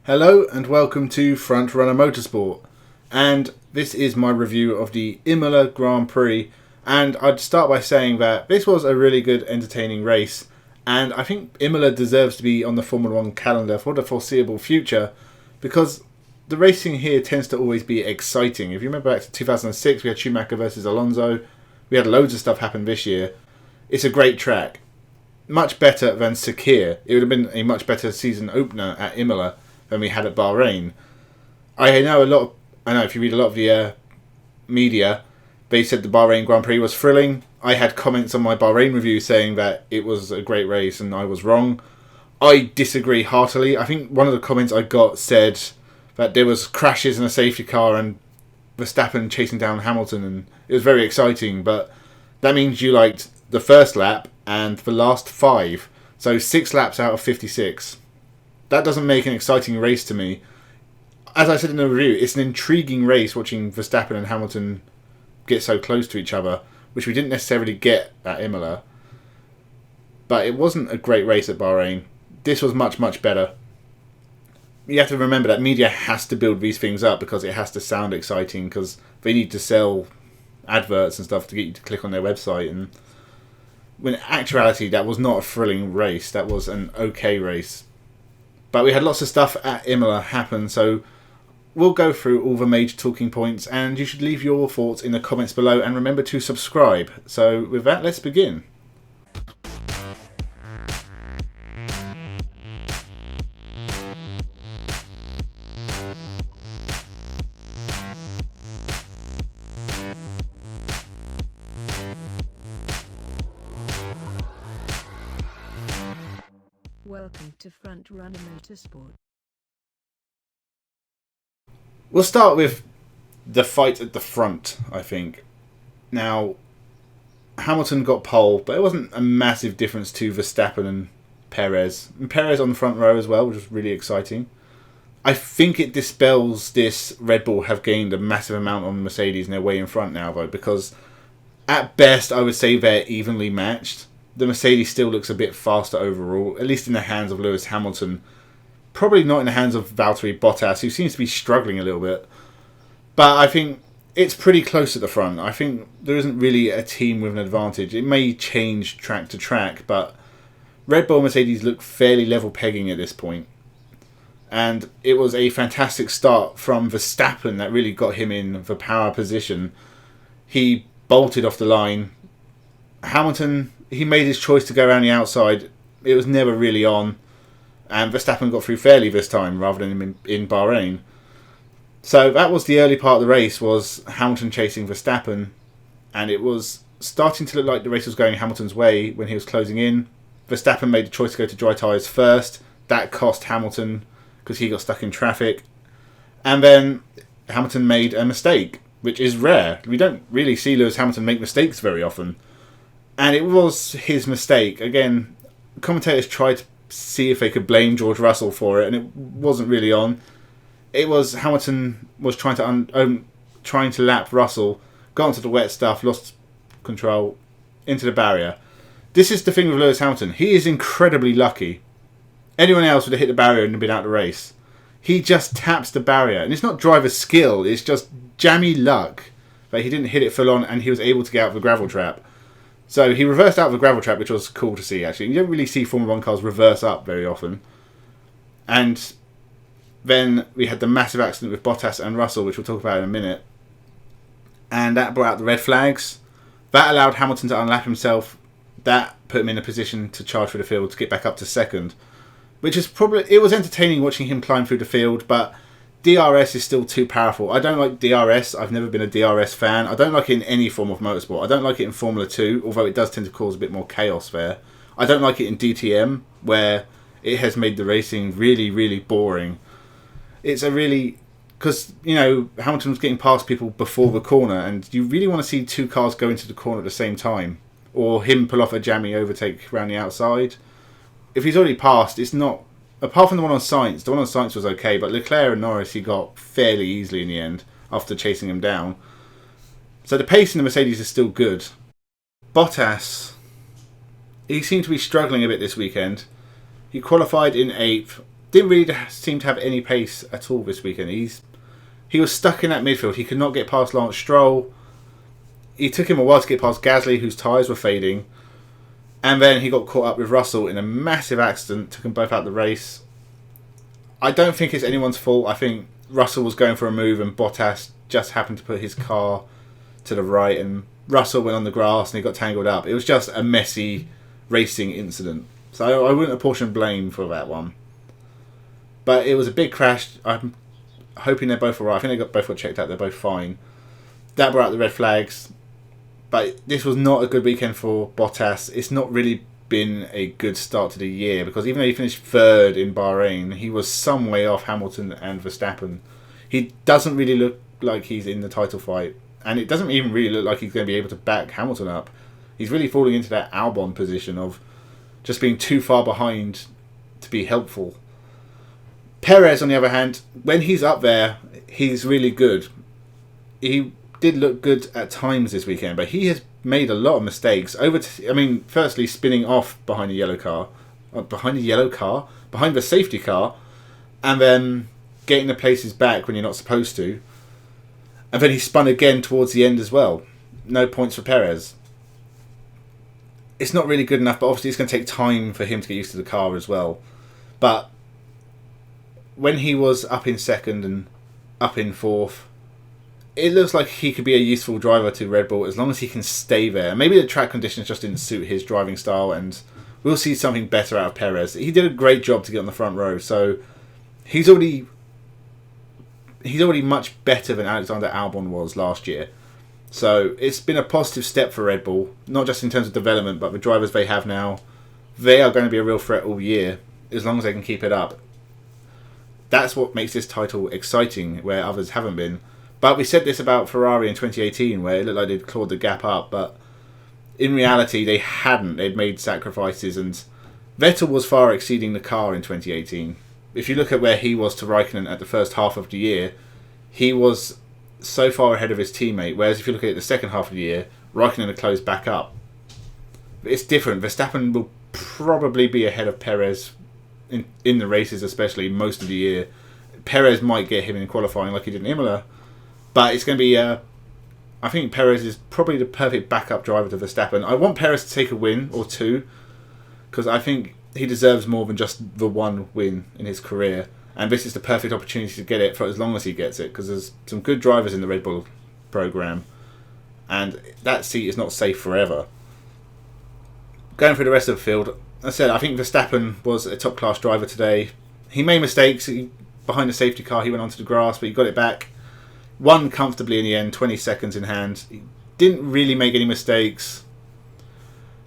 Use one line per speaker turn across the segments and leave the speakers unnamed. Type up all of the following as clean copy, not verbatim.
Hello and welcome to Frontrunner Motorsport, and this is my review of the Imola Grand Prix. And I'd start by saying that this was a really good, entertaining race, and I think Imola deserves to be on the Formula 1 calendar for the foreseeable future, because the racing here tends to always be exciting. If you remember back to 2006, we had Schumacher versus Alonso. We had loads of stuff happen this year. It's a great track. Much better than Sakir. It would have been a much better season opener at Imola than we had at Bahrain. I know if you read a lot of the media, they said the Bahrain Grand Prix was thrilling. I had comments on my Bahrain review saying that it was a great race and I was wrong. I disagree heartily. I think one of the comments I got said that there was crashes in a safety car and Verstappen chasing down Hamilton, and it was very exciting, but that means you liked the first lap and the last 5. So 6 laps out of 56. That doesn't make an exciting race to me. As I said in the review, it's an intriguing race watching Verstappen and Hamilton get so close to each other, which we didn't necessarily get at Imola. But it wasn't a great race at Bahrain. This was much, much better. You have to remember that media has to build these things up because it has to sound exciting, because they need to sell adverts and stuff to get you to click on their website. And when in actuality, that was not a thrilling race. That was an okay race. But we had lots of stuff at Imola happen, so we'll go through all the major talking points, and you should leave your thoughts in the comments below, and remember to subscribe. So with that, let's begin.
Welcome to Frontrunner Motorsport.
We'll start with the fight at the front, I think. Now, Hamilton got pole, but it wasn't a massive difference to Verstappen and Perez. And Perez on the front row as well, which was really exciting. I think it dispels this Red Bull have gained a massive amount on Mercedes and they're way in front now, though, because at best I would say they're evenly matched. The Mercedes still looks a bit faster overall, at least in the hands of Lewis Hamilton. Probably not in the hands of Valtteri Bottas, who seems to be struggling a little bit. But I think it's pretty close at the front. I think there isn't really a team with an advantage. It may change track to track, but Red Bull and Mercedes look fairly level pegging at this point. And it was a fantastic start from Verstappen that really got him in the power position. He bolted off the line. Hamilton, he made his choice to go around the outside. It was never really on. And Verstappen got through fairly this time rather than in Bahrain. So that was the early part of the race, was Hamilton chasing Verstappen. And it was starting to look like the race was going Hamilton's way when he was closing in. Verstappen made the choice to go to dry tyres first. That cost Hamilton because he got stuck in traffic. And then Hamilton made a mistake, which is rare. We don't really see Lewis Hamilton make mistakes very often. And it was his mistake. Again, commentators tried to see if they could blame George Russell for it, and it wasn't really on. It was Hamilton was trying to lap Russell, got onto the wet stuff, lost control, into the barrier. This is the thing with Lewis Hamilton. He is incredibly lucky. Anyone else would have hit the barrier and been out of the race. He just taps the barrier, and it's not driver skill, it's just jammy luck that he didn't hit it full on and he was able to get out of the gravel trap. So he reversed out of the gravel trap, which was cool to see, actually. You don't really see Formula 1 cars reverse up very often. And then we had the massive accident with Bottas and Russell, which we'll talk about in a minute. And that brought out the red flags. That allowed Hamilton to unlap himself. That put him in a position to charge for the field to get back up to second. Which is probably... It was entertaining watching him climb through the field, but DRS is still too powerful. I don't like DRS. I've never been a DRS fan. I don't like it in any form of motorsport. I don't like it in Formula 2, although it does tend to cause a bit more chaos there. I don't like it in DTM, where it has made the racing really, really boring. It's a really... Because, you know, Hamilton was getting past people before the corner, and you really want to see 2 cars go into the corner at the same time. Or him pull off a jammy overtake around the outside. If he's already passed, it's not... Apart from the one on Sainz was okay, but Leclerc and Norris he got fairly easily in the end after chasing him down. So the pace in the Mercedes is still good. Bottas, he seemed to be struggling a bit this weekend. He qualified in 8th, didn't really seem to have any pace at all this weekend. He was stuck in that midfield. He could not get past Lance Stroll. It took him a while to get past Gasly, whose tyres were fading. And then he got caught up with Russell in a massive accident, took them both out of the race. I don't think it's anyone's fault. I think Russell was going for a move and Bottas just happened to put his car to the right and Russell went on the grass and he got tangled up. It was just a messy racing incident. So I wouldn't apportion blame for that one. But it was a big crash. I'm hoping they're both alright. I think both got checked out. They're both fine. That brought out the red flags. But this was not a good weekend for Bottas. It's not really been a good start to the year because even though he finished third in Bahrain, he was some way off Hamilton and Verstappen. He doesn't really look like he's in the title fight. And it doesn't even really look like he's going to be able to back Hamilton up. He's really falling into that Albon position of just being too far behind to be helpful. Perez, on the other hand, when he's up there, he's really good. He did look good at times this weekend, but he has made a lot of mistakes. Firstly, spinning off behind the yellow car, behind the safety car, and then getting the places back when you're not supposed to. And then he spun again towards the end as well. No points for Perez. It's not really good enough, but obviously it's going to take time for him to get used to the car as well. But when he was up in second and up in fourth, it looks like he could be a useful driver to Red Bull as long as he can stay there. Maybe the track conditions just didn't suit his driving style and we'll see something better out of Perez. He did a great job to get on the front row, so he's already much better than Alexander Albon was last year. So it's been a positive step for Red Bull, not just in terms of development, but the drivers they have now, they are going to be a real threat all year, as long as they can keep it up. That's what makes this title exciting, where others haven't been. But we said this about Ferrari in 2018, where it looked like they'd clawed the gap up, but in reality they hadn't. They'd made sacrifices, and Vettel was far exceeding the car in 2018. If you look at where he was to Raikkonen at the first half of the year, he was so far ahead of his teammate, whereas if you look at the second half of the year, Raikkonen had closed back up. It's different. Verstappen will probably be ahead of Perez in the races, especially most of the year. Perez might get him in qualifying like he did in Imola, but it's going to be... I think Perez is probably the perfect backup driver to Verstappen. I want Perez to take a win or two, because I think he deserves more than just the one win in his career. And this is the perfect opportunity to get it for as long as he gets it, because there's some good drivers in the Red Bull program, and that seat is not safe forever. Going through the rest of the field, I said I think Verstappen was a top-class driver today. He made mistakes. Behind the safety car, he went onto the grass, but he got it back. Won comfortably in the end, 20 seconds in hand. He didn't really make any mistakes.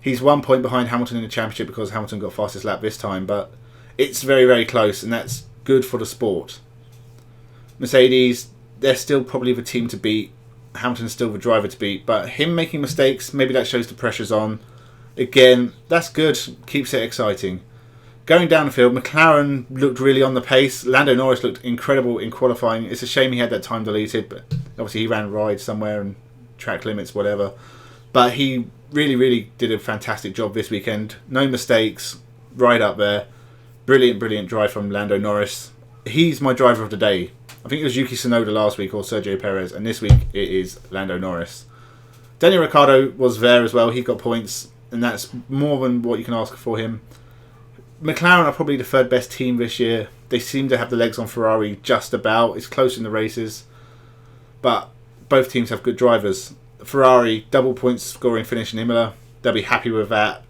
He's 1 point behind Hamilton in the championship because Hamilton got fastest lap this time, but it's very, very close, and that's good for the sport. Mercedes, they're still probably the team to beat. Hamilton's still the driver to beat, but him making mistakes, maybe that shows the pressure's on. Again, that's good, keeps it exciting. Going down the field, McLaren looked really on the pace. Lando Norris looked incredible in qualifying. It's a shame he had that time deleted, but obviously he ran rides somewhere and track limits, whatever. But he really, really did a fantastic job this weekend. No mistakes, right up there. Brilliant, brilliant drive from Lando Norris. He's my driver of the day. I think it was Yuki Tsunoda last week or Sergio Perez, and this week it is Lando Norris. Daniel Ricciardo was there as well. He got points, and that's more than what you can ask for him. McLaren are probably the third best team this year. They seem to have the legs on Ferrari just about. It's close in the races, but both teams have good drivers. Ferrari, double points scoring finish in Imola. They'll be happy with that.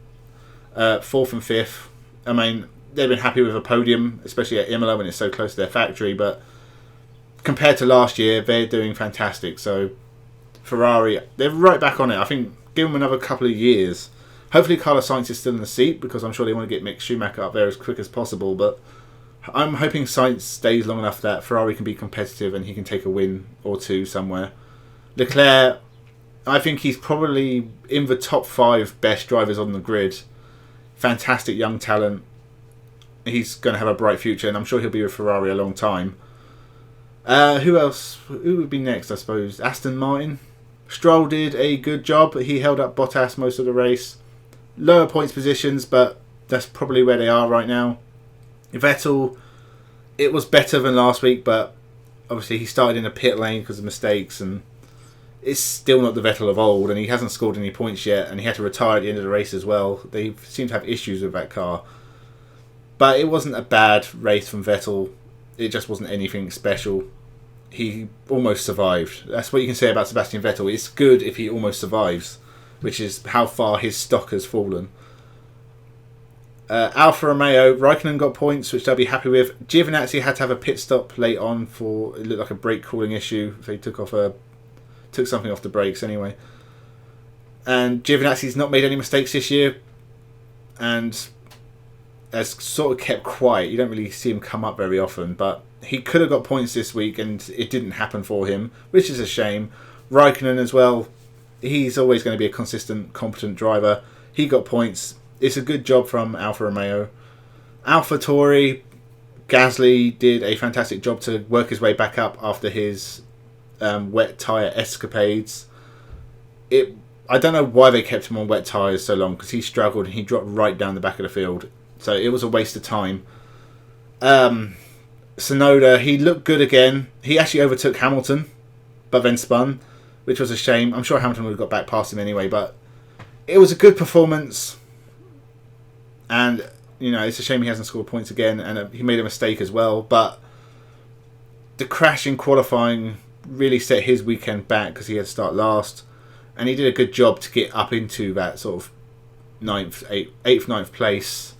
Fourth and fifth. I mean, they've been happy with a podium, especially at Imola when it's so close to their factory, but compared to last year, they're doing fantastic. So Ferrari, they're right back on it. I think give them another couple of years. Hopefully Carlos Sainz is still in the seat, because I'm sure they want to get Mick Schumacher up there as quick as possible, but I'm hoping Sainz stays long enough that Ferrari can be competitive and he can take a win or two somewhere. Leclerc, I think he's probably in the top 5 best drivers on the grid. Fantastic young talent. He's going to have a bright future, and I'm sure he'll be with Ferrari a long time. Who else? Who would be next, I suppose? Aston Martin. Stroll did a good job. He held up Bottas most of the race. Lower points positions, but that's probably where they are right now. Vettel, It was better than last week, but obviously he started in a pit lane because of mistakes, and it's still not the Vettel of old, and he hasn't scored any points yet, and he had to retire at the end of the race as well. They seem to have issues with that car. But it wasn't a bad race from Vettel. It just wasn't anything special. He almost survived. That's what you can say about Sebastian Vettel. It's good if he almost survives, which is how far his stock has fallen. Alfa Romeo, Raikkonen got points, which they'll be happy with. Giovinazzi had to have a pit stop late on for, it looked like a brake cooling issue. So he took something off the brakes anyway. And Giovinazzi's not made any mistakes this year, and has sort of kept quiet. You don't really see him come up very often, but he could have got points this week, and it didn't happen for him, which is a shame. Raikkonen as well, he's always going to be a consistent, competent driver. He got points. It's a good job from Alfa Romeo. AlphaTauri, Gasly did a fantastic job to work his way back up after his wet tyre escapades. I don't know why they kept him on wet tyres so long, because he struggled and he dropped right down the back of the field. So it was a waste of time. Tsunoda, he looked good again. He actually overtook Hamilton, but then spun, which was a shame. I'm sure Hamilton would have got back past him anyway, but it was a good performance. And, it's a shame he hasn't scored points again, and he made a mistake as well. But the crash in qualifying really set his weekend back, because he had to start last. And he did a good job to get up into that sort of 9th place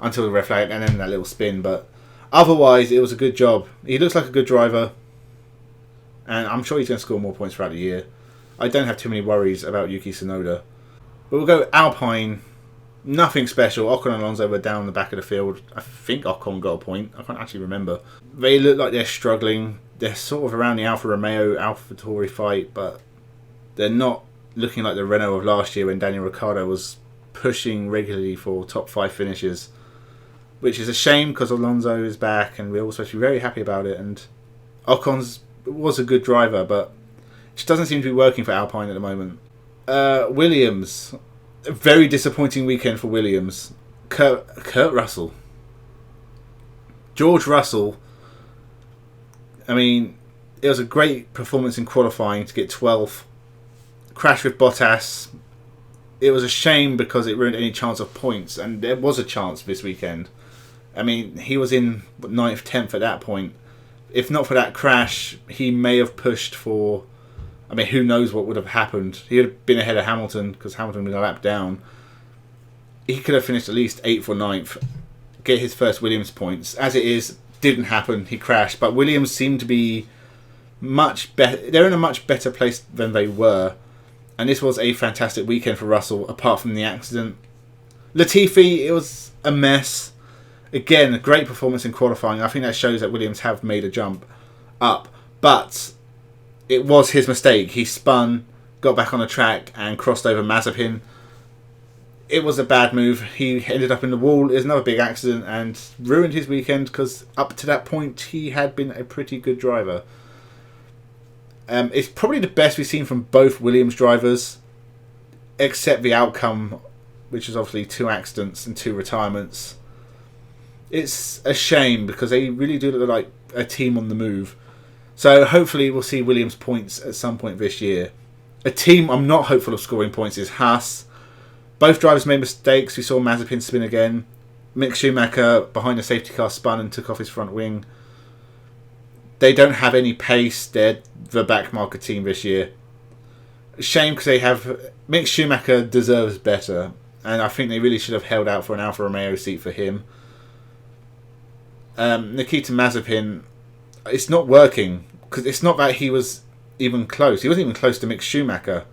until the red flag, and then that little spin. But otherwise, it was a good job. He looks like a good driver, and I'm sure he's going to score more points throughout the year. I don't have too many worries about Yuki Tsunoda. But we'll go Alpine. Nothing special. Ocon and Alonso were down the back of the field. I think Ocon got a point. I can't actually remember. They look like they're struggling. They're sort of around the Alfa Romeo, AlphaTauri fight, but they're not looking like the Renault of last year when Daniel Ricciardo was pushing regularly for top 5 finishes, which is a shame because Alonso is back and we're all supposed to be very happy about it. And Ocon was a good driver, but it just doesn't seem to be working for Alpine at the moment. Williams, a very disappointing weekend for Williams. Kurt Russell. George Russell, it was a great performance in qualifying to get 12th. Crash with Bottas. It was a shame because it ruined any chance of points, and there was a chance this weekend. He was in 9th, 10th at that point. If not for that crash, he may have pushed for... who knows what would have happened. He would have been ahead of Hamilton because Hamilton was a lap down. He could have finished at least 8th or 9th, get his first Williams points. As it is, didn't happen. He crashed. But Williams seemed to be much better. They're in a much better place than they were. And this was a fantastic weekend for Russell, apart from the accident. Latifi, it was a mess. Again, a great performance in qualifying. I think that shows that Williams have made a jump up. But it was his mistake. He spun, got back on the track, and crossed over Mazepin. It was a bad move. He ended up in the wall. It was another big accident and ruined his weekend because up to that point he had been a pretty good driver. It's probably the best we've seen from both Williams drivers, except the outcome, which is obviously 2 accidents and 2 retirements. It's a shame because they really do look like a team on the move. So hopefully we'll see Williams points at some point this year. A team I'm not hopeful of scoring points is Haas. Both drivers made mistakes. We saw Mazepin spin again. Mick Schumacher behind the safety car spun and took off his front wing. They don't have any pace. They're the backmarker team this year. Shame because they have... Mick Schumacher deserves better. And I think they really should have held out for an Alfa Romeo seat for him. Nikita Mazepin, it's not working. Because it's not that he was even close. He wasn't even close to Mick Schumacher.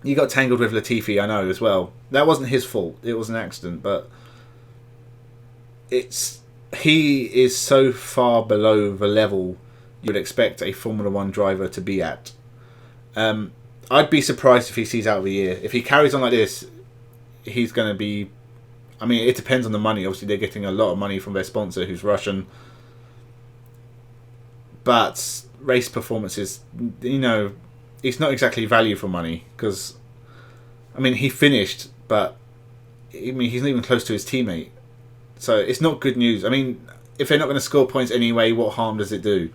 He got tangled with Latifi, I know, as well. That wasn't his fault. It was an accident. But he is so far below the level you would expect a Formula 1 driver to be at. I'd be surprised if he sees out of the year. If he carries on like this, he's going to be... it depends on the money. Obviously, they're getting a lot of money from their sponsor, who's Russian. But race performances, it's not exactly value for money. Because, he finished, but he's not even close to his teammate. So it's not good news. if they're not going to score points anyway, what harm does it do?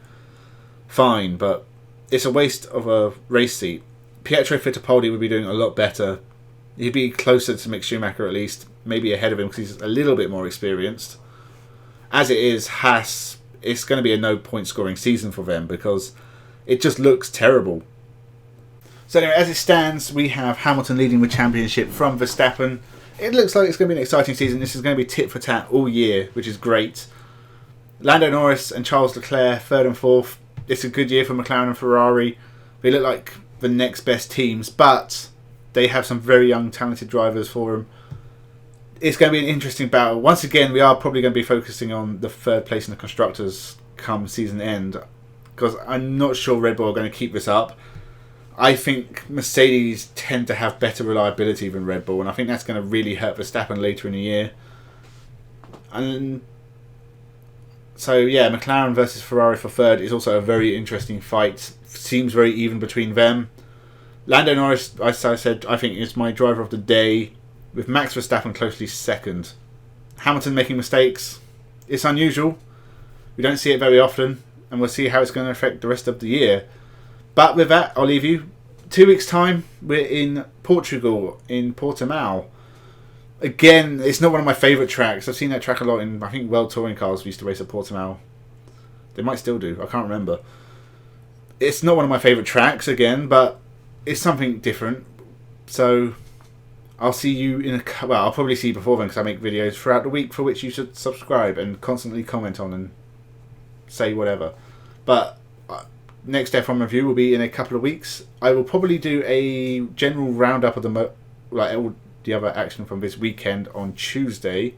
Fine, but it's a waste of a race seat. Pietro Fittipaldi would be doing a lot better. He'd be closer to Mick Schumacher at least, maybe ahead of him because he's a little bit more experienced. As it is, Haas, it's going to be a no point scoring season for them because it just looks terrible. So anyway, as it stands, we have Hamilton leading the championship from Verstappen. It looks like it's going to be an exciting season. This is going to be tit for tat all year, which is great. Lando Norris and Charles Leclerc, 3rd and 4th. It's a good year for McLaren and Ferrari. They look like the next best teams, but they have some very young, talented drivers for them. It's going to be an interesting battle. Once again, we are probably going to be focusing on the 3rd place in the Constructors come season end, because I'm not sure Red Bull are going to keep this up. I think Mercedes tend to have better reliability than Red Bull, and I think that's going to really hurt Verstappen later in the year. And so, yeah, McLaren versus Ferrari for 3rd is also a very interesting fight. Seems very even between them. Lando Norris, as I said, I think is my driver of the day, with Max Verstappen closely 2nd. Hamilton making mistakes. It's unusual. We don't see it very often, and we'll see how it's going to affect the rest of the year. But with that, I'll leave you. 2 weeks' time, we're in Portugal, in Portimao. Again, it's not one of my favourite tracks. I've seen that track a lot in, I think, World Touring Cars used to race at Portimao. They might still do, I can't remember. It's not one of my favourite tracks, again, but it's something different. So, I'll see you in a... Well, I'll probably see you before then, because I make videos throughout the week for which you should subscribe and constantly comment on and say whatever. But... next F1 review will be in a couple of weeks. I will probably do a general roundup of all the other action from this weekend on Tuesday,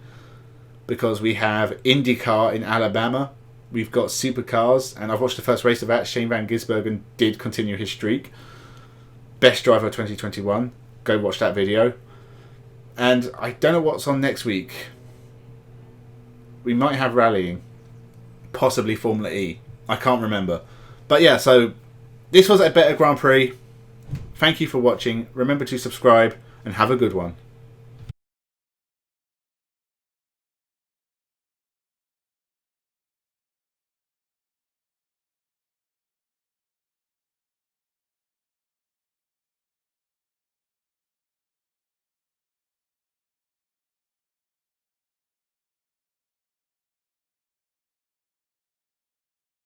because we have IndyCar in Alabama. We've got Supercars, and I've watched the first race of that. Shane Van Gisbergen did continue his streak. Best driver 2021. Go watch that video. And I don't know what's on next week. We might have rallying. Possibly Formula E. I can't remember. But yeah, so this was a better Grand Prix. Thank you for watching. Remember to subscribe and have a good one.